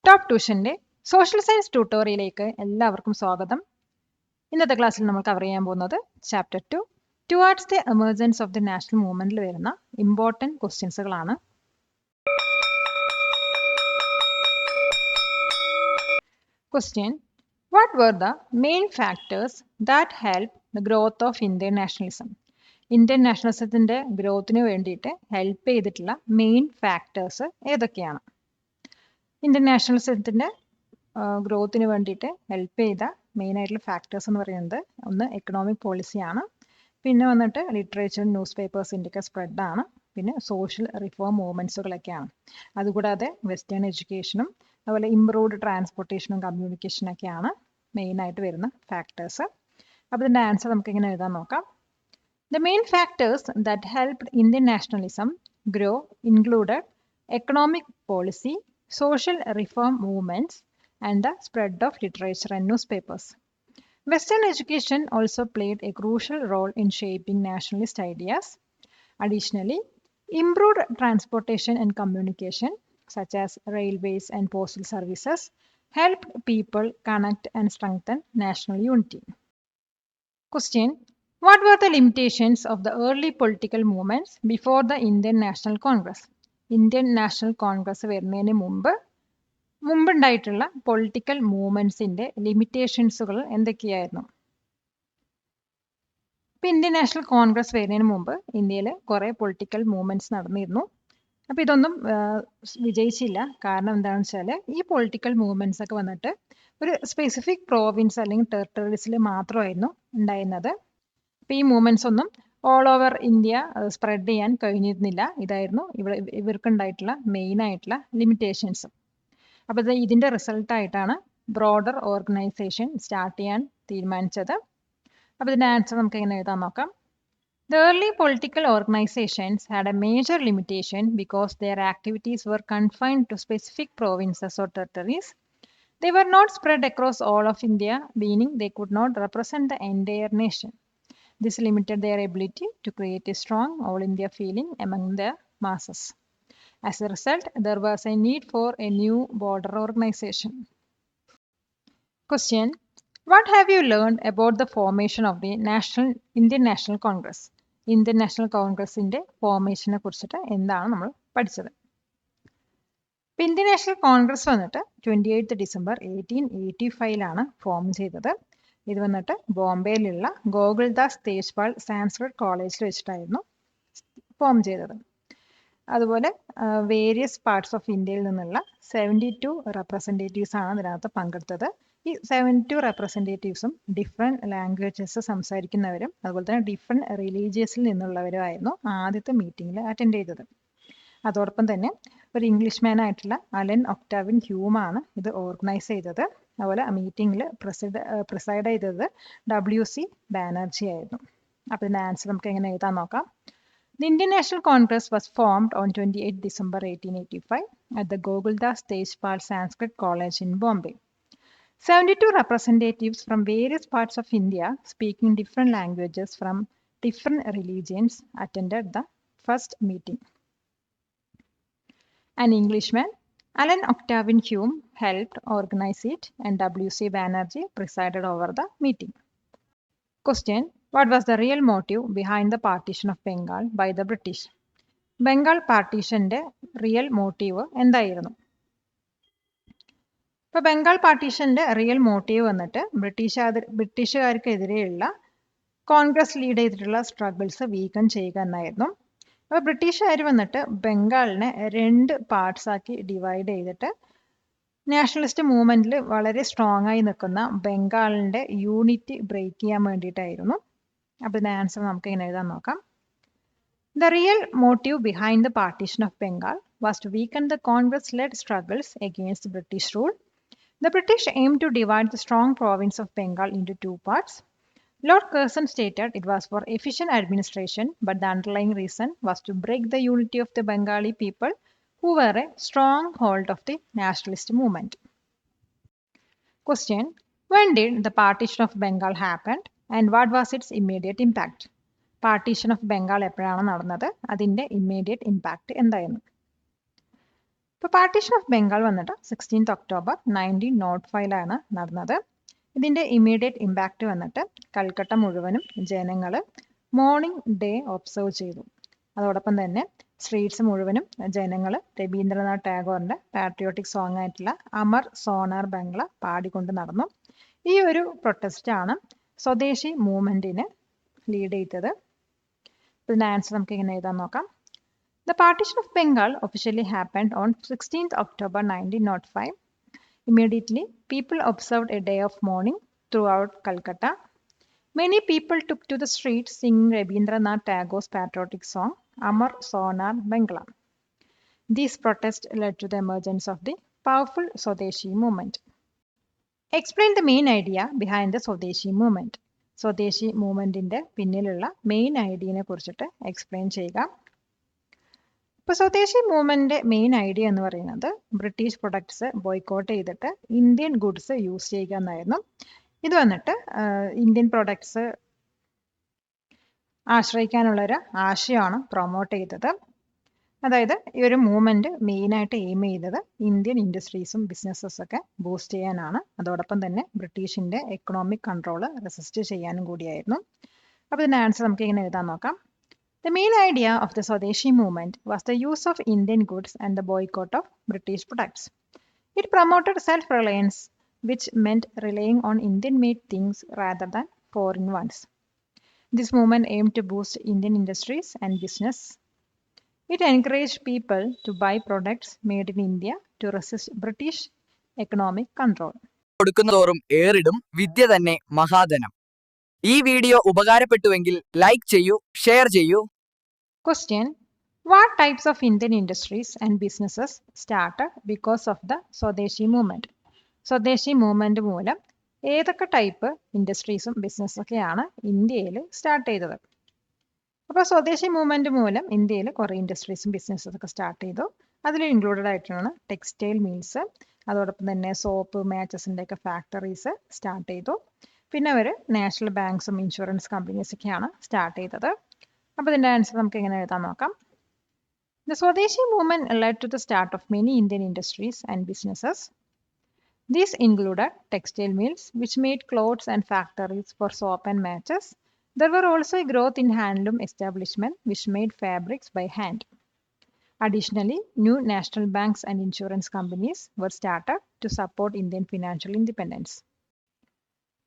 Top ട്യൂഷൻ്റെ social science ട്യൂട്ടോറിയലിലേക്ക് എല്ലാവർക്കും സ്വാഗതം. ഇന്നത്തെ ക്ലാസ്സിൽ നമ്മൾ കവർ ചെയ്യാൻ പോകുന്നത് chapter 2 towards the emergence of the national മൂവ്മെന്റിൽ വരുന്ന ഇമ്പോർട്ടൻറ്റ് ക്വസ്റ്റ്യൻസുകളാണ്. Question: what were the main factors that helped the growth of Indian nationalism? Indian നാഷണലിസത്തിൻ്റെ ഗ്രോത്തിന് വേണ്ടിയിട്ട് ഹെൽപ്പ് ചെയ്തിട്ടുള്ള മെയിൻ ഫാക്ടേഴ്സ് ഏതൊക്കെയാണ്? ഇന്ത്യൻ നാഷണലിസത്തിൻ്റെ ഗ്രോത്തിന് വേണ്ടിയിട്ട് ഹെൽപ്പ് ചെയ്ത മെയിൻ ആയിട്ടുള്ള ഫാക്ടേഴ്സ് എന്ന് പറയുന്നത് ഒന്ന് എക്കണോമിക് പോളിസിയാണ്, പിന്നെ വന്നിട്ട് ലിറ്ററേച്ചർ, ന്യൂസ് പേപ്പേഴ്സിൻ്റെയൊക്കെ സ്പ്രെഡാണ്, പിന്നെ സോഷ്യൽ റിഫോം മൂവ്മെൻറ്റ്സുകളൊക്കെയാണ്. അതുകൂടാതെ വെസ്റ്റേൺ എഡ്യൂക്കേഷനും അതുപോലെ ഇംപ്രൂവ്ഡ് ട്രാൻസ്പോർട്ടേഷനും കമ്മ്യൂണിക്കേഷനൊക്കെയാണ് മെയിനായിട്ട് വരുന്ന ഫാക്ടേഴ്സ്. അപ്പോൾ ഇതിൻ്റെ ആൻസർ നമുക്ക് ഇങ്ങനെ എഴുതാൻ നോക്കാം. The main factors that helped Indian nationalism grow included economic policy, social reform movements, and the spread of literature and newspapers. Western education also played a crucial role in shaping nationalist ideas. Additionally, improved transportation and communication, such as railways and postal services, helped people connect and strengthen national unity. Question: what were the limitations of the early political movements before the Indian National Congress? Indian National Congress വരുന്നതിന് മുമ്പുണ്ടായിട്ടുള്ള political മൂവ്മെൻറ്റ്സിൻ്റെ ലിമിറ്റേഷൻസുകൾ എന്തൊക്കെയായിരുന്നു? ഇപ്പം Indian National Congress വരുന്നതിന് മുമ്പ് ഇന്ത്യയിൽ കുറേ political movements നടന്നിരുന്നു. അപ്പോൾ ഇതൊന്നും വിജയിച്ചില്ല. കാരണം എന്താണെന്ന് വെച്ചാൽ ഈ പൊളിറ്റിക്കൽ മൂവ്മെൻറ്റ്സ് ഒക്കെ വന്നിട്ട് ഒരു സ്പെസിഫിക് പ്രോവിൻസ് അല്ലെങ്കിൽ ടെറിട്ടറീസിൽ മാത്രമായിരുന്നു ഉണ്ടായിരുന്നത്. അപ്പോൾ ഈ മൂവ്മെൻറ്റ്സ് ഒന്നും ഓൾ ഓവർ ഇന്ത്യ സ്പ്രെഡ് ചെയ്യാൻ കഴിഞ്ഞിരുന്നില്ല. ഇതായിരുന്നു ഇവർക്കുണ്ടായിട്ടുള്ള മെയിനായിട്ടുള്ള ലിമിറ്റേഷൻസ്. അപ്പോൾ ഇതിൻ്റെ റിസൾട്ടായിട്ടാണ് ബ്രോഡർ ഓർഗനൈസേഷൻ സ്റ്റാർട്ട് ചെയ്യാൻ തീരുമാനിച്ചത്. അപ്പോൾ ഇതിൻ്റെ ആൻസർ നമുക്ക് എങ്ങനെ എഴുതാൻ നോക്കാം. The early political organizations had a major limitation because their activities were confined to specific provinces or territories. They were not spread across all of India, meaning they could not represent the entire nation. This limited their ability to create a strong all-India feeling among the masses. As a result, there was a need for a new border organization. Question: what have you learned about the formation of the Indian National Congress? Indian national കോൺഗ്രസിൻ്റെ ഫോർമേഷനെ കുറിച്ചിട്ട് എന്താണ് നമ്മൾ പഠിച്ചത്? ഇപ്പം Indian National Congress വന്നിട്ട് 28 December 1885 form ചെയ്തത്. ഇത് വന്നിട്ട് ബോംബെയിലുള്ള ഗോകുൽദാസ് തേജ്പാൽ സാൻസ്ക്രിറ്റ് കോളേജിൽ വെച്ചിട്ടായിരുന്നു ഫോം ചെയ്തത്. അതുപോലെ വേരിയസ് പാർട്സ് ഓഫ് ഇന്ത്യയിൽ നിന്നുള്ള 72 റെപ്രസെൻറ്റേറ്റീവ്സ് ആണ് ഇതിനകത്ത് പങ്കെടുത്തത്. ഈ 72 റെപ്രസെൻറ്റേറ്റീവ്സും ഡിഫറെൻറ്റ് ലാംഗ്വേജസ് സംസാരിക്കുന്നവരും അതുപോലെ തന്നെ ഡിഫറെൻറ്റ് റിലീജിയസിൽ നിന്നുള്ളവരുമായിരുന്നു ആദ്യത്തെ മീറ്റിങ്ങിൽ അറ്റൻഡ് ചെയ്തത്. അതോടൊപ്പം തന്നെ ഒരു ഇംഗ്ലീഷ്മാനായിട്ടുള്ള അലൻ ഒക്ടാവിൻ ഹ്യൂമാണ് ഇത് ഓർഗനൈസ് ചെയ്തത്. അതുപോലെ ആ മീറ്റിങ്ങിൽ പ്രിസൈഡ് ചെയ്തത് WC ബാനർജി ആയിരുന്നു. അപ്പോൾ ഇതിൻ്റെ ആൻസർ നമുക്ക് എങ്ങനെ എഴുതാൻ നോക്കാം. The Indian National Congress was formed on 28 December 1885 at the Gokuldas Tejpal Sanskrit College in Bombay. 72 representatives from various parts of India speaking different languages from different religions attended the first meeting. An Englishman, Alan Octavian Hume, helped organize it and WC Banerjee presided over the meeting. Question: what was the real motive behind the partition of Bengal by the British? Bengal പാർട്ടീഷൻ്റെ real motive എന്തായിരുന്നു? ഇപ്പോൾ ബംഗാൾ പാർട്ടീഷൻ്റെ real motive വന്നിട്ട് ബ്രിട്ടീഷുകാർക്കെതിരെയുള്ള Congress lead ചെയ്തിട്ടുള്ള struggles weaken ചെയ്യുക എന്നായിരുന്നു. അപ്പോൾ ബ്രിട്ടീഷുകാർ വന്നിട്ട് ബംഗാളിനെ 2 പാർട്സ് ആക്കി ഡിവൈഡ് ചെയ്തിട്ട് നാഷണലിസ്റ്റ് മൂവ്മെൻറ്റിൽ വളരെ സ്ട്രോങ് ആയി നിൽക്കുന്ന ബംഗാളിൻ്റെ യൂണിറ്റി ബ്രേക്ക് ചെയ്യാൻ വേണ്ടിയിട്ടായിരുന്നു. അപ്പോൾ ഇതിൻ്റെ ആൻസർ നമുക്ക് ഇങ്ങനെ എഴുതാൻ നോക്കാം. The real motive behind the partition of Bengal was to weaken the Congress-led struggles against British rule. The British aimed to divide the strong province of Bengal into 2 parts. Lord Curzon stated it was for efficient administration, but the underlying reason was to break the unity of the Bengali people, who were a stronghold of the nationalist movement. Question: when did the partition of Bengal happen and what was its immediate impact? Partition of Bengal എപ്പോഴാണ് നടന്നത്? അതിൻ്റെ immediate impact എന്തായിരുന്നു? ഇപ്പോൾ partition of Bengal വന്നിട്ട് 16th October 1905 നടന്നത്. ഇതിൻ്റെ immediate impact വന്നിട്ട് കൽക്കട്ട മുഴുവനും ജനങ്ങൾ മോർണിംഗ് ഡേ ഒബ്സർവ് ചെയ്തു. അതോടൊപ്പം തന്നെ സ്ട്രീറ്റ്സ് മുഴുവനും ജനങ്ങൾ രവീന്ദ്രനാഥ് ടാഗോറിൻ്റെ പാട്രിയോട്ടിക് സോങ് ആയിട്ടുള്ള അമർ സോനാർ ബംഗ്ല പാടിക്കൊണ്ട് നടന്നു. ഈ ഒരു പ്രൊട്ടസ്റ്റാണ് സ്വദേശി മൂവ്മെൻറ്റിന് ലീഡ് ചെയ്തത്. ഇതിൻ്റെ ആൻസർ നമുക്ക് ഇങ്ങനെ എഴുതാൻ നോക്കാം. The partition of Bengal officially happened on 16th October 1905. Immediately, people observed a day of mourning throughout Calcutta. Many people took to the streets singing Rabindranath Tagore's patriotic song, Amar Sonar Bangla. These protests led to the emergence of the powerful Swadeshi movement. Explain the main idea behind the Swadeshi movement. സ്വദേശി മൂവ്മെൻറ്റിൻ്റെ പിന്നിലുള്ള main ഐഡിയനെ കുറിച്ചിട്ട് explain ചെയ്യുക. ഇപ്പോൾ സ്വദേശി മൂവ്മെൻറ്റിൻ്റെ main idea എന്ന് പറയുന്നത് British products boycott ചെയ്തിട്ട് Indian goods use ചെയ്യുക എന്നായിരുന്നു. ഇത് വന്നിട്ട് ഇന്ത്യൻ പ്രൊഡക്ട്സ് ആശ്രയിക്കാനുള്ളൊരു ആശയമാണ് പ്രൊമോട്ട് ചെയ്തത്. അതായത് ഈ ഒരു മൂവ്മെൻറ്റ് മെയിനായിട്ട് എയിം ചെയ്തത് ഇന്ത്യൻ ഇൻഡസ്ട്രീസും ബിസിനസ്സൊക്കെ ബൂസ്റ്റ് ചെയ്യാനാണ്. അതോടൊപ്പം തന്നെ ബ്രിട്ടീഷിൻ്റെ എക്കണോമിക് കൺട്രോൾ റെസിസ്റ്റ് ചെയ്യാനും കൂടിയായിരുന്നു. അപ്പോൾ ഇതിൻ്റെ ആൻസർ നമുക്ക് ഇങ്ങനെ എഴുതാൻ നോക്കാം. The main idea of the Swadeshi movement was the use of Indian goods and the boycott of British products. It promoted self-reliance, which meant relying on Indian-made things rather than foreign ones. This movement aimed to boost Indian industries and business. It encouraged people to buy products made in India to resist British economic control. കൊടുക്കുന്നതോറും ഏറിടും വിദ്യ തന്നെ മഹാധനം. ഈ video ഉപകാരപ്പെട്ടുവെങ്കിൽ like ചെയ്യൂ, share ചെയ്യൂ. Question: What types of Indian industries and businesses started because of the Swadeshi movement? സ്വദേശി movement മൂലം ഏതൊക്കെ type ഇൻഡസ്ട്രീസും ബിസിനസ്സൊക്കെയാണ് ഇന്ത്യയിൽ start ചെയ്തത്? അപ്പോൾ സ്വദേശി മൂവ്മെൻറ്റ് മൂലം ഇന്ത്യയിൽ കുറേ ഇൻഡസ്ട്രീസും ബിസിനസ്സൊക്കെ സ്റ്റാർട്ട് ചെയ്തു. അതിൽ ഇൻക്ലൂഡഡ് ആയിട്ടാണ് ടെക്സ്റ്റൈൽ മിൽസ്, അതോടൊപ്പം തന്നെ സോപ്പ് മാച്ചസിൻ്റെ ഒക്കെ ഫാക്ടറീസ് സ്റ്റാർട്ട് ചെയ്തു. പിന്നെ അവർ നാഷണൽ ബാങ്ക്സും ഇൻഷുറൻസ് കമ്പനീസൊക്കെയാണ് സ്റ്റാർട്ട് ചെയ്തത്. അപ്പോൾ ഇതിൻ്റെ ആൻസർ നമുക്ക് എങ്ങനെ എഴുതാൻ നോക്കാം. The Swadeshi movement led to the start of many Indian industries and businesses. These included textile mills, which made clothes, and factories for soap and matches. There were also a growth in handloom establishment, which made fabrics by hand. Additionally, new national banks and insurance companies were started to support Indian financial independence.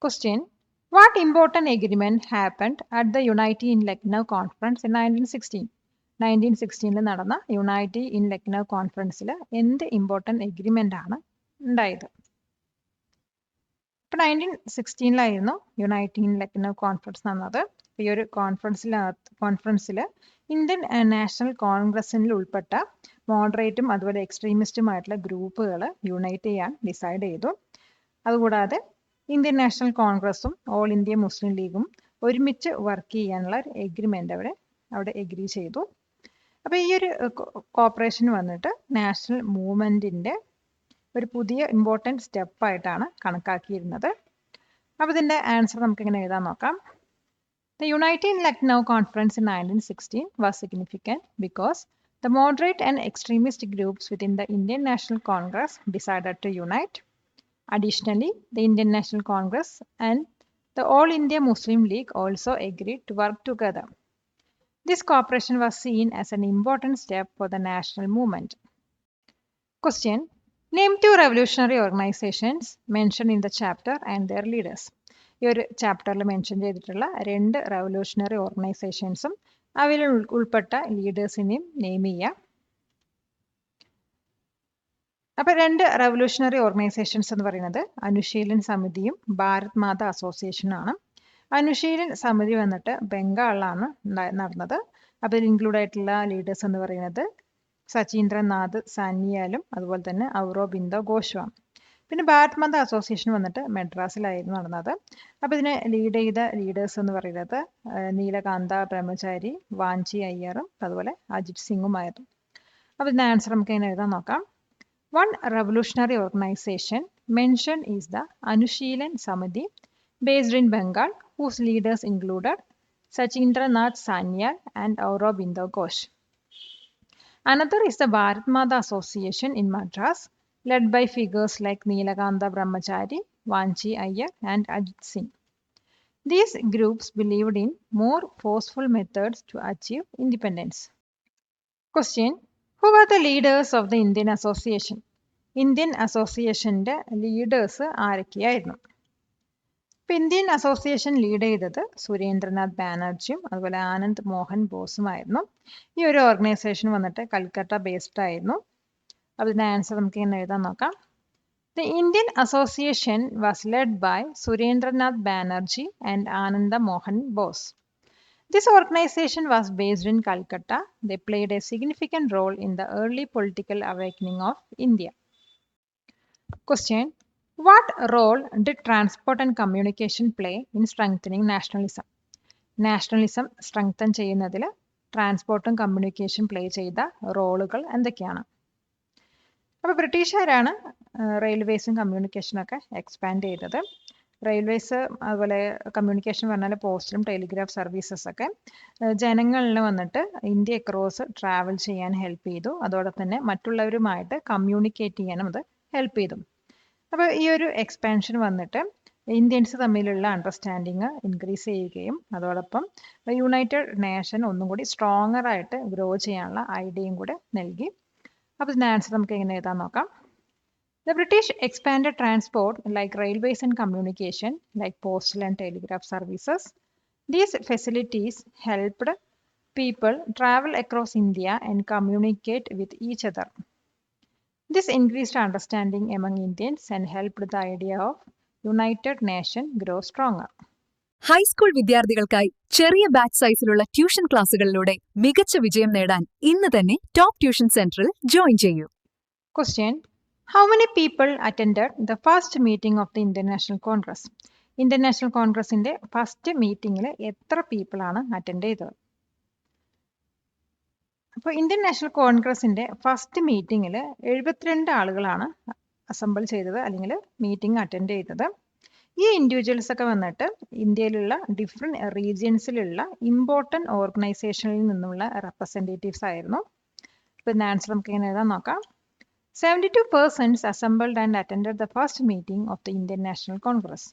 Question: What important agreement happened at the Unity in Lucknow Conference in 1916? 1916 നടന്ന യുണൈറ്റി in Lucknow കോൺഫറൻസിൽ എന്ത് important agreement ആണ് ഉണ്ടായത്? ഇപ്പോൾ 1916 യുണൈറ്റി in Lucknow conference നടന്നത്. ഈ ഒരു കോൺഫറൻസിൽ ഇന്ത്യൻ നാഷണൽ കോൺഗ്രസിൽ ഉൾപ്പെട്ട മോഡറേറ്റും അതുപോലെ എക്സ്ട്രീമിസ്റ്റുമായിട്ടുള്ള ഗ്രൂപ്പുകൾ യുണൈറ്റ് ചെയ്യാൻ ഡിസൈഡ് ചെയ്തു. അതുകൂടാതെ ഇന്ത്യൻ നാഷണൽ കോൺഗ്രസും ഓൾ ഇന്ത്യ മുസ്ലിം ലീഗും ഒരുമിച്ച് വർക്ക് ചെയ്യാനുള്ള ഒരു എഗ്രിമെൻ്റ് അവിടെ എഗ്രി ചെയ്തു. അപ്പോൾ ഈ ഒരു കോപ്പറേഷൻ വന്നിട്ട് നാഷണൽ മൂവ്മെൻറ്റിൻ്റെ ഒരു പുതിയ ഇമ്പോർട്ടൻറ്റ് സ്റ്റെപ്പായിട്ടാണ് കണക്കാക്കിയിരുന്നത്. അപ്പോൾ ഇതിൻ്റെ ആൻസർ നമുക്കിങ്ങനെ എഴുതാൻ നോക്കാം. The Unity in Lucknow Conference in 1916 was significant because the moderate and extremist groups within the Indian National Congress decided to unite. Additionally, the Indian National Congress and the All India Muslim League also agreed to work together. This cooperation was seen as an important step for the national movement. Question: Name two revolutionary organizations mentioned in the chapter and their leaders. ഈ ഒരു ചാപ്റ്ററിൽ mention ചെയ്തിട്ടുള്ള 2 revolutionary ഓർഗനൈസേഷൻസും അവയിൽ ഉൾപ്പെട്ട ലീഡേഴ്സിനെയും name ചെയ്യുക. അപ്പോൾ 2 revolutionary organisations എന്ന് പറയുന്നത് അനുശീലൻ സമിതിയും ഭാരത് മാതാ അസോസിയേഷനാണ്. അനുശീലൻ സമിതി വന്നിട്ട് ബംഗാളിലാണ് നടന്നത്. അപ്പോൾ ഇതിൽ ഇൻക്ലൂഡ് ആയിട്ടുള്ള ലീഡേഴ്സ് എന്ന് പറയുന്നത് സചീന്ദ്രനാഥ് സാനിയാലും അതുപോലെ തന്നെ ഔറോബിന്ദോ ഘോഷുമാണ്. പിന്നെ ഭാരത് മാതാ അസോസിയേഷൻ വന്നിട്ട് മെഡ്രാസിലായിരുന്നു നടന്നത്. അപ്പോൾ ഇതിനെ ലീഡ് ചെയ്ത ലീഡേഴ്സ് എന്ന് പറയുന്നത് നീലകാന്ത ബ്രഹ്മചാരി, വാഞ്ചി അയ്യറും അതുപോലെ അജിത് സിംഗുമായിരുന്നു. അപ്പോൾ ഇതിൻ്റെ ആൻസർ നമുക്ക് എങ്ങനെ എഴുതാൻ നോക്കാം. One revolutionary organization mentioned is the Anushilan Samiti, based in Bengal, whose leaders included Sachindranath Sanyal and Aurobindo Ghosh. Another is the Bharat Mata Association in Madras, led by figures like Neelakanta Brahmachari, Vanchi Iyer, and Ajit Singh. These groups believed in more forceful methods to achieve independence. Question: Who were the leaders of the Indian Association? Indian Associationന്റെ leaders ആരൊക്കെയായിരുന്നു? ഇപ്പം Indian association lead ചെയ്തത് സുരേന്ദ്രനാഥ് ബാനർജിയും അതുപോലെ ആനന്ദ് മോഹൻ ബോസുമായിരുന്നു. ഈ ഒരു organisation വന്നിട്ട് Calcutta based ആയിരുന്നു. അതിൻ്റെ ആൻസർ നമുക്ക് ഇങ്ങനെ എഴുതാൻ നോക്കാം. The Indian Association was led by Surendranath Banerjee and Ananda Mohan Bose. This organization was based in Calcutta. They played a significant role in the early political awakening of India. Question: What role did transport and communication play in strengthening nationalism? Nationalism strengthen ചെയ്യുന്നതിൽ ട്രാൻസ്പോർട്ടും communication play ചെയ്ത റോളുകൾ എന്തൊക്കെയാണ്? അപ്പോൾ ബ്രിട്ടീഷുകാരാണ് റെയിൽവേസും കമ്മ്യൂണിക്കേഷനൊക്കെ expand ചെയ്തത്. Railways അതുപോലെ communication പറഞ്ഞാൽ പോസ്റ്റലും telegraph services ഒക്കെ ജനങ്ങളിൽ വന്നിട്ട് ഇന്ത്യ അക്രോസ് ട്രാവൽ ചെയ്യാൻ ഹെൽപ്പ് ചെയ്തു. അതോടൊപ്പം തന്നെ മറ്റുള്ളവരുമായിട്ട് കമ്മ്യൂണിക്കേറ്റ് ചെയ്യാനും അത് ഹെൽപ്പ് ചെയ്തു. അപ്പോൾ ഈ ഒരു എക്സ്പാൻഷൻ വന്നിട്ട് ഇന്ത്യൻസ് തമ്മിലുള്ള അണ്ടർസ്റ്റാൻഡിങ് ഇൻക്രീസ് ചെയ്യുകയും അതോടൊപ്പം യുണൈറ്റഡ് നേഷൻ ഒന്നും കൂടി സ്ട്രോങ്ങർ ആയിട്ട് ഗ്രോ ചെയ്യാനുള്ള ഐഡിയയും കൂടെ നൽകി. അപ്പോൾ ഇതിൻ്റെ ആൻസർ നമുക്ക് എങ്ങനെ എഴുതാൻ നോക്കാം. The British expanded transport like railways and communication like postal and telegraph services. These facilities helped people travel across India and communicate with each other. This increased understanding among Indians and helped the idea of United Nation grow stronger. High school വിദ്യാർത്ഥികൾക്കായി ചെറിയ batch സൈസിലുള്ള tuition ക്ലാസുകളിലൂടെ മികച്ച വിജയം നേടാൻ ഇന്ന് തന്നെ top tuition സെന്ററിൽ join ചെയ്യൂ. Question: How many people attended the first meeting of the Indian National Congress? Indian National Congressന്റെ ഫസ്റ്റ് മീറ്റിംഗിൽ എത്ര പീപ്പിൾ ആണ് അറ്റൻഡ് ചെയ്തത്? അപ്പോൾ ഇന്ത്യൻ നാഷണൽ കോൺഗ്രസിന്റെ ഫസ്റ്റ് മീറ്റിംഗിൽ 72 ആളുകളാണ് അസംബിൾ ചെയ്തത് അല്ലെങ്കിൽ മീറ്റിംഗ് അറ്റൻഡ് ചെയ്തത്. ഈ ഇൻഡിവിജ്വൽസ് ഒക്കെ വന്നിട്ട് ഇന്ത്യയിലുള്ള ഡിഫറെൻറ്റ് റീജിയൻസിലുള്ള ഇമ്പോർട്ടൻറ്റ് ഓർഗനൈസേഷനിൽ നിന്നുള്ള റെപ്രസെൻറ്റേറ്റീവ്സ് ആയിരുന്നു. ഇപ്പോൾ ആൻസർ നമുക്ക് ഇങ്ങനെ എഴുതാൻ നോക്കാം. 72 persons assembled and attended the first meeting of the Indian National Congress.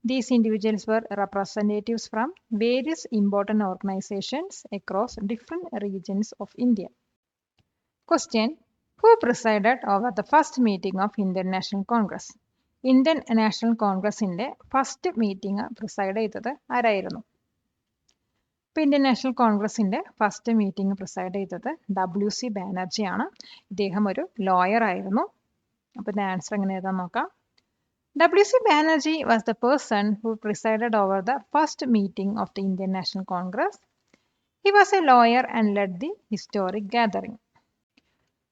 These individuals were representatives from various important organizations across different regions of India. Question: Who presided over the first meeting of Indian National Congress? Indian National Congressന്റെ first meeting preside ചെയ്തത് ആരായിരുന്നു? ഇപ്പോൾ Indian National കോൺഗ്രസിന്റെ first meeting preside ചെയ്തത് WC Banerjee ആണ്. ഇദ്ദേഹം ഒരു lawyer ആയിരുന്നു. അപ്പോൾ ഇതിന്റെ ആൻസർ എങ്ങനെ എഴുതാൻ നോക്കാം. WC Banerjee was the person who presided over the first meeting of the Indian National Congress. He was a lawyer and led the historic gathering.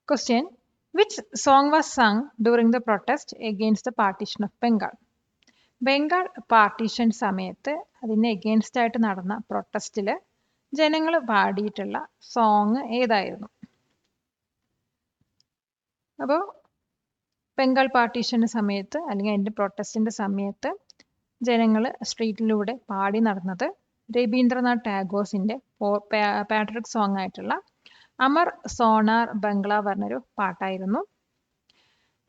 Question: Which song was sung during the protest against the partition of Bengal? Bengal partition സമയത്ത് അതിന് against ആയിട്ട് നടന്ന പ്രൊട്ടസ്റ്റിൽ ജനങ്ങൾ പാടിയിട്ടുള്ള song ഏതായിരുന്നു? അപ്പോൾ ബംഗാൾ പാർട്ടീഷൻ്റെ സമയത്ത് അല്ലെങ്കിൽ അതിൻ്റെ പ്രൊട്ടസ്റ്റിൻ്റെ സമയത്ത് ജനങ്ങൾ സ്ട്രീറ്റിലൂടെ പാടി നടന്നത് രവീന്ദ്രനാഥ് ടാഗോസിൻ്റെ പാട്രിക് സോങ് ആയിട്ടുള്ള അമർ സോണാർ ബംഗ്ല പറഞ്ഞൊരു പാട്ടായിരുന്നു.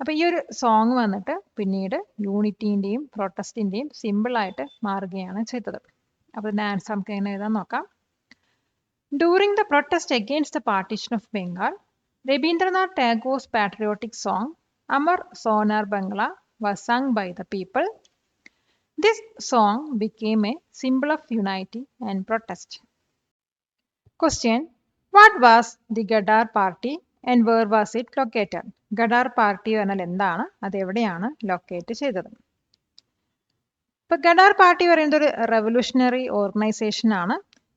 അപ്പോൾ ഈ ഒരു സോങ് വന്നിട്ട് പിന്നീട് യൂണിറ്റീൻ്റെയും പ്രൊട്ടസ്റ്റിൻ്റെയും സിമ്പിളായിട്ട് മാറുകയാണ് ചെയ്തത്. അപ്പോൾ ഇതിൻ്റെ ആൻസർ നമുക്ക് എങ്ങനെ എഴുതാൻ നോക്കാം. During the protest against the partition of Bengal, Rabindranath Tagore's patriotic song Amar Sonar Bangla was sung by the people. This song became a symbol of unity and protest. Question: What was the Ghadar party and where was it located? Ghadar Party പറഞ്ഞാൽ എന്താണ്, അതെവിടെയാണ് locate ചെയ്തത്? ഇപ്പം ഗഡാർ party പറയുന്നത് ഒരു revolutionary organisation ആണ്.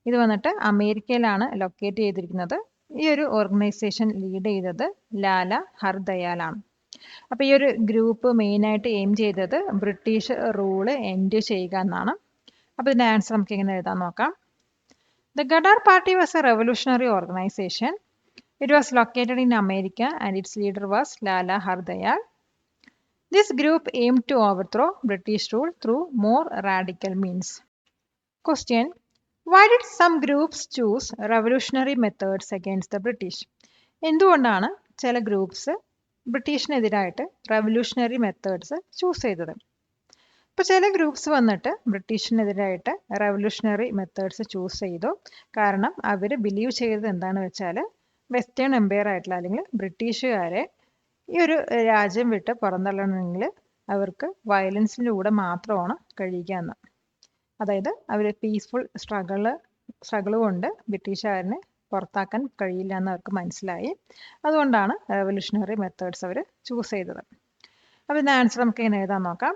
ഇത് വന്നിട്ട് അമേരിക്കയിലാണ് ലൊക്കേറ്റ് ചെയ്തിരിക്കുന്നത്. ഈ ഒരു ഓർഗനൈസേഷൻ ലീഡ് ചെയ്തത് ലാല ഹർദയാലാണ്. അപ്പോൾ ഈ ഒരു ഗ്രൂപ്പ് മെയിനായിട്ട് എയിം ചെയ്തത് ബ്രിട്ടീഷ് റൂള് എൻഡ് ചെയ്യുക എന്നാണ്. അപ്പോൾ ഇതിൻ്റെ ആൻസർ നമുക്ക് എങ്ങനെ എഴുതാൻ നോക്കാം. The Ghadar party was a revolutionary organization. It was located in America and its leader was Lala Hardayal. This group aimed to overthrow British rule through more radical means. Question: Why did some groups choose revolutionary methods against the British? എന്തുകൊണ്ടാണ് ചില groups ബ്രിട്ടീഷിനെതിരായിട്ട് revolutionary methods choose ചെയ്തത്? ഇപ്പോൾ ചില groups വന്നിട്ട് ബ്രിട്ടീഷിനെതിരായിട്ട് revolutionary methods choose ചെയ്തു. കാരണം അവർ believe ചെയ്തത് എന്താണെന്ന് വെച്ചാൽ വെസ്റ്റേൺ എംപയർ ആയിട്ടുള്ള അല്ലെങ്കിൽ ബ്രിട്ടീഷുകാരെ ഈ ഒരു രാജ്യം വിട്ട് പുറന്തള്ളണമെങ്കിൽ അവർക്ക് വയലൻസിലൂടെ മാത്രമാണ് കഴിയുക എന്ന്. അതായത് അവർ പീസ്ഫുൾ സ്ട്രഗിൾ കൊണ്ട് ബ്രിട്ടീഷുകാരനെ പുറത്താക്കാൻ കഴിയില്ല എന്ന് അവർക്ക് മനസ്സിലായി. അതുകൊണ്ടാണ് റെവല്യൂഷണറി മെത്തേഡ്സ് അവർ ചൂസ് ചെയ്തത്. അപ്പോൾ ഇതിൻ്റെ ആൻസർ നമുക്ക് ഇങ്ങനെ എഴുതാൻ നോക്കാം.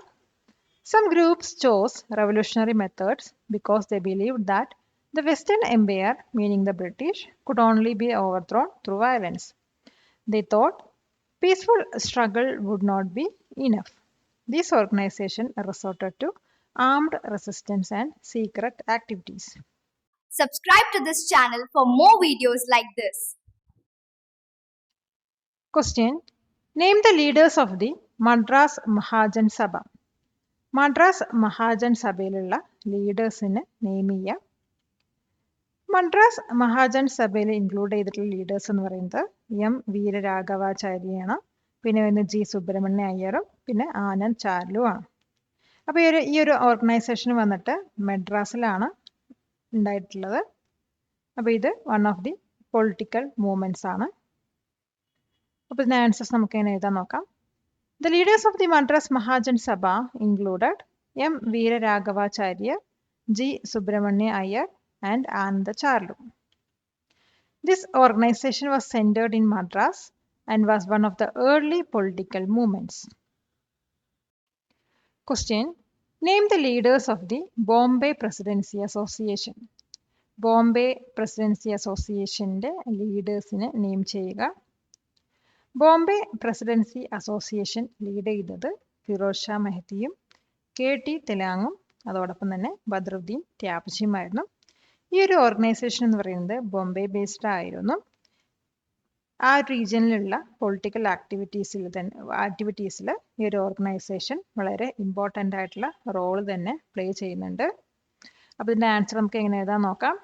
Some groups chose revolutionary methods because they believed that the Western Empire, meaning the British, could only be overthrown through violence. They thought peaceful struggle would not be enough. This organization resorted to armed resistance and secret activities. Subscribe to this channel for more videos like this. Question: Name the leaders of the Madras Mahajan Sabha. Madras Mahajan സഭയിലുള്ള ലീഡേഴ്സിന് name ചെയ്യാം. മദ്രാസ് മഹാജൻ സഭയിൽ include ചെയ്തിട്ടുള്ള leaders എന്ന് പറയുന്നത് M വീരരാഘവാചാര്യയാണ്, പിന്നെ വരുന്നത് G Subrahmanya അയ്യറും പിന്നെ ആനന്ദ് ചാർലുമാണ്. അപ്പോൾ ഈ ഒരു ഓർഗനൈസേഷൻ വന്നിട്ട് മദ്രാസിലാണ് ഉണ്ടായിട്ടുള്ളത്. അപ്പോൾ ഇത് one of the political movements ആണ്. അപ്പോൾ ഇതിൻ്റെ ആൻസേഴ്സ് നമുക്ക് എങ്ങനെ എഴുതാൻ നോക്കാം. The leaders of the Madras Mahajan Sabha included M. Veeraraghavacharya, G. Subramanya Iyer, and Anand Charlu. This organization was centered in Madras and was one of the early political movements. Question: Name the leaders of the Bombay Presidency Association. Bombay Presidency Association leadersine name ചെയ്യുക. Bombay Presidency association lead ചെയ്തത് Firoz Shah മെഹ്ദിയും K T തെലാങ്ങും അതോടൊപ്പം തന്നെ ബദ്രുദ്ദീൻ ത്യാബ്ജിയുമായിരുന്നു. ഈ ഒരു organisation എന്ന് പറയുന്നത് Bombay based ആയിരുന്നു. ആ റീജിയനിലുള്ള പൊളിറ്റിക്കൽ ആക്ടിവിറ്റീസിൽ ഈ ഒരു ഓർഗനൈസേഷൻ വളരെ ഇമ്പോർട്ടൻ്റ് ആയിട്ടുള്ള റോൾ തന്നെ പ്ലേ ചെയ്യുന്നുണ്ട്. അപ്പോൾ ഇതിൻ്റെ ആൻസർ നമുക്ക് എങ്ങനെ എഴുതാൻ നോക്കാം.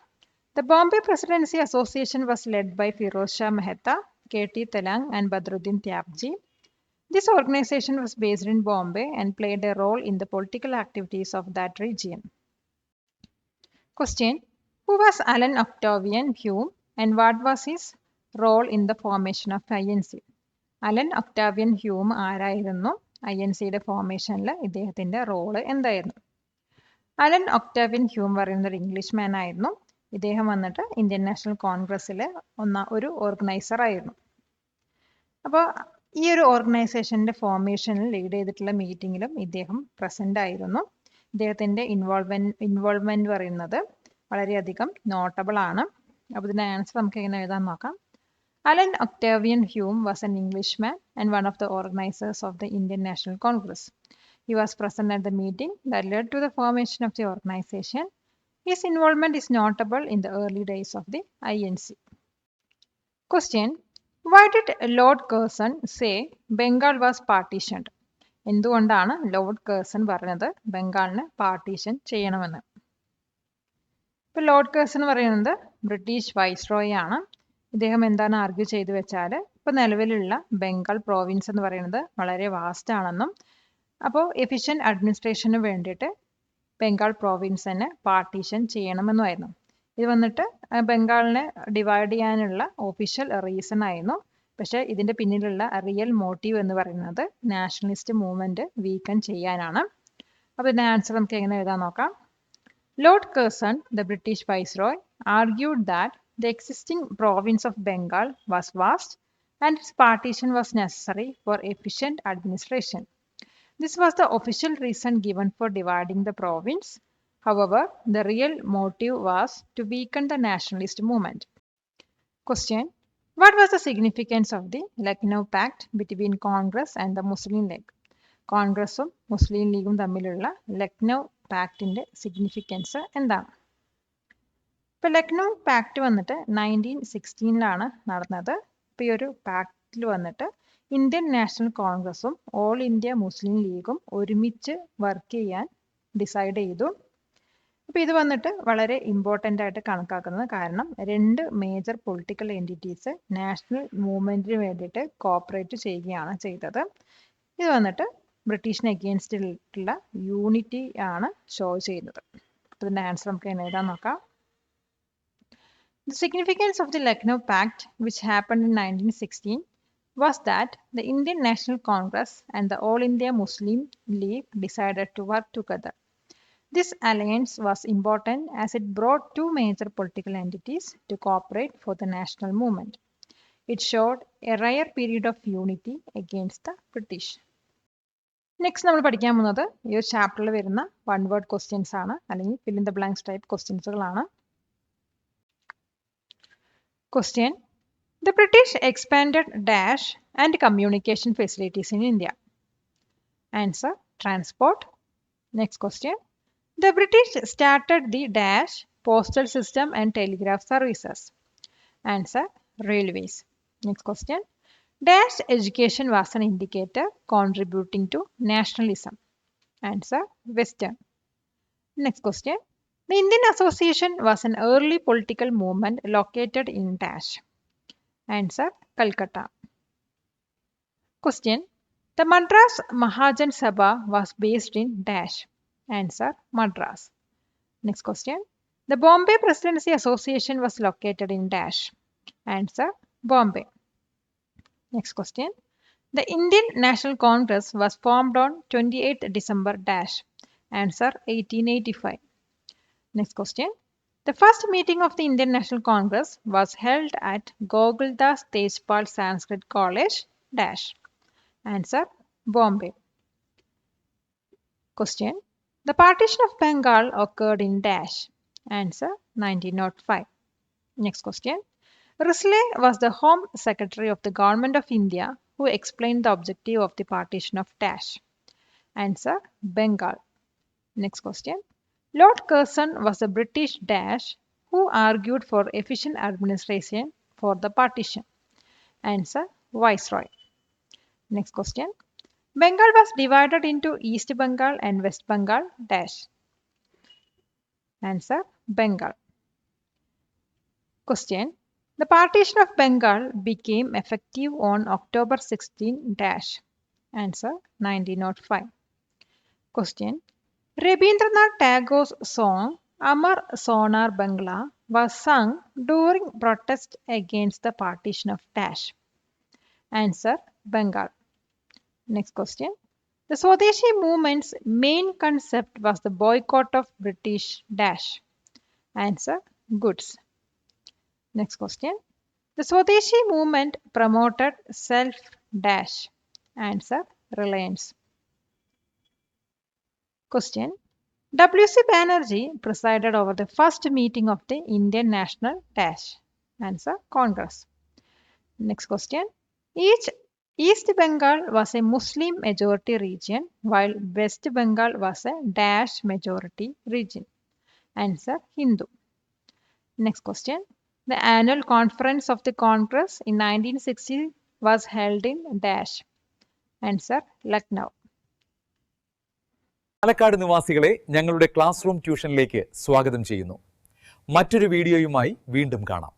The Bombay Presidency Association was led by Pherozeshah Mehta, K.T. Telang and Badruddin Tyabji. This organization was based in Bombay and played a role in the political activities of that region. Question: Who was Alan Octavian Hume and what was his role in the formation of INC? Alan Octavian Hume ആരായിരുന്നു? INCയുടെ ഫോർമേഷനിൽ ഇദ്ദേഹത്തിൻ്റെ role എന്തായിരുന്നു? Allen Octavian Hume പറയുന്ന ഒരു English മാൻ ആയിരുന്നു. ഇദ്ദേഹം വന്നിട്ട് Indian national കോൺഗ്രസ്സിലെ ഒരു organiser ആയിരുന്നു. അപ്പോൾ ഈ ഒരു ഓർഗനൈസേഷൻ്റെ ഫോർമേഷനിൽ ലീഡ് ചെയ്തിട്ടുള്ള മീറ്റിങ്ങിലും ഇദ്ദേഹം പ്രസൻ്റ് ആയിരുന്നു. ഇദ്ദേഹത്തിൻ്റെ ഇൻവോൾവ്മെൻറ്റ് പറയുന്നത് വളരെയധികം നോട്ടബിൾ ആണ്. അപ്പോൾ ഇതിൻ്റെ ആൻസർ നമുക്ക് എങ്ങനെ എഴുതാൻ നോക്കാം. Allan Octavian Hume was an English man and one of the organisers of the Indian National Congress. He was present at the meeting that led to the formation of the organization. His involvement is notable in the early days of the INC. Question: Why did Lord Curzon say Bengal was partitioned? എന്തുകൊണ്ടാണ് Lord Kherson പറഞ്ഞത് ബംഗാളിനെ partition ചെയ്യണമെന്ന്? ഇപ്പോൾ Lord Kherson പറയുന്നത് British viceroy ആണ്. ഇദ്ദേഹം എന്താണ് argue ചെയ്തു വെച്ചാൽ ഇപ്പോൾ നിലവിലുള്ള ബംഗാൾ പ്രോവിൻസ് എന്ന് പറയുന്നത് വളരെ വാസ്റ്റ് ആണെന്നും അപ്പോൾ എഫിഷ്യൻറ്റ് അഡ്മിനിസ്ട്രേഷന് വേണ്ടിയിട്ട് ബംഗാൾ പ്രോവിൻസിനെ പാർട്ടീഷൻ ചെയ്യണമെന്നുമായിരുന്നു. ഇത് വന്നിട്ട് ബംഗാളിനെ ഡിവൈഡ് ചെയ്യാനുള്ള ഒഫീഷ്യൽ റീസൺ ആയിരുന്നു. പക്ഷേ ഇതിൻ്റെ പിന്നിലുള്ള റിയൽ മോട്ടീവ് എന്ന് പറയുന്നത് നാഷണലിസ്റ്റ് മൂവ്മെൻറ്റ് വീക്കൻ ചെയ്യാനാണ്. അപ്പോൾ ഇതിൻ്റെ ആൻസർ നമുക്ക് എങ്ങനെ എഴുതാൻ നോക്കാം. Lord Curzon, the British viceroy, argued that the existing province of Bengal was vast and its partition was necessary for efficient administration. This was the official reason given for dividing the province. However, the real motive was to weaken the nationalist movement. Question: What was the significance of the Lucknow Pact between Congress and the Muslim League? കോൺഗ്രസും മുസ്ലിം ലീഗും തമ്മിലുള്ള Lucknow പാക്റ്റിൻ്റെ significance എന്താണ്? ഇപ്പോൾ Lucknow pact വന്നിട്ട് 1916 നടന്നത്. ഇപ്പോൾ ഈ ഒരു പാക്റ്റിൽ വന്നിട്ട് ഇന്ത്യൻ നാഷണൽ കോൺഗ്രസും ഓൾ ഇന്ത്യ മുസ്ലിം ലീഗും ഒരുമിച്ച് വർക്ക് ചെയ്യാൻ ഡിസൈഡ് ചെയ്തു. അപ്പോൾ ഇത് വന്നിട്ട് വളരെ ഇമ്പോർട്ടൻ്റ് ആയിട്ട് കണക്കാക്കുന്നത്, കാരണം 2 മേജർ പൊളിറ്റിക്കൽ എൻറ്റിറ്റീസ് നാഷണൽ മൂവ്മെൻറ്റിന് വേണ്ടിയിട്ട് കോപ്പറേറ്റ് ചെയ്യുകയാണ് ചെയ്തത്. ഇത് വന്നിട്ട് ബ്രിട്ടീഷിന് എഗെയിൻസ്റ്റിലുള്ള യൂണിറ്റി ആണ് ഷോ ചെയ്യുന്നത്. അപ്പോൾ ഇതിൻ്റെ ആൻസർ നമുക്ക് എങ്ങനെ എഴുതാൻ നോക്കാം. The significance of the Lucknow Pact, which happened in 1916, was that the Indian National Congress and the All India Muslim League decided to work together. This alliance was important as it brought 2 major political entities to cooperate for the national movement. It showed a rare period of unity against the British. Next നമ്മൾ പഠിക്കാൻ പോകുന്നത് ഈ ഒരു ചാപ്റ്ററിൽ വരുന്ന 1 word questions ആണ്, അല്ലെങ്കിൽ fill in the blanks type ക്വസ്റ്റ്യൻസുകളാണ്. Question: The British expanded dash and communication facilities in India. Answer: transport. Next question: The British started the dash postal system and telegraph services. Answer: railways. Next question: dash education was an indicator contributing to nationalism. Answer: Western. Next question: The Indian Association was an early political movement located in dash. Answer: Calcutta. Question: The Madras Mahajan Sabha was based in dash. Answer: Madras. Next question: The Bombay Presidency Association was located in dash. Answer: Bombay. Next question: The Indian National Congress was formed on 28th December dash. Answer: 1885. Next question: The first meeting of the Indian National Congress was held at Goguldas Tejpal Sanskrit College dash. Answer: Bombay. Question: The partition of Bengal occurred in dash. Answer: 1905. Next question: Risley was the Home Secretary of the Government of India who explained the objective of the partition of dash. Answer: Bengal. Next question: Lord Curzon was a British dash who argued for efficient administration for the partition. Answer: Viceroy. Next question: Bengal was divided into East Bengal and West Bengal dash. Answer: Bengal. Question: The partition of Bengal became effective on October 16 dash. Answer: 1905. Question: Rabindranath Tagore's song Amar Sonar Bangla was sung during protest against the partition of dash. Answer: Bengal. Next question: The Swadeshi movement's main concept was the boycott of British dash. Answer: goods. Next question: The Swadeshi movement promoted self dash. Answer: reliance. Question: W.C. Banerjee presided over the first meeting of the Indian National dash. Answer: Congress. Next question: East Bengal was a Muslim majority region while West Bengal was a dash majority region. Answer: Hindu. Next question: The annual conference of the Congress in 1960 was held in dash. Answer: Lucknow. Palakkad നിവാസികളെ ഞങ്ങളുടെ class room ട്യൂഷനിലേക്ക് സ്വാഗതം ചെയ്യുന്നു. മറ്റൊരു വീഡിയോയുമായി വീണ്ടും കാണാം.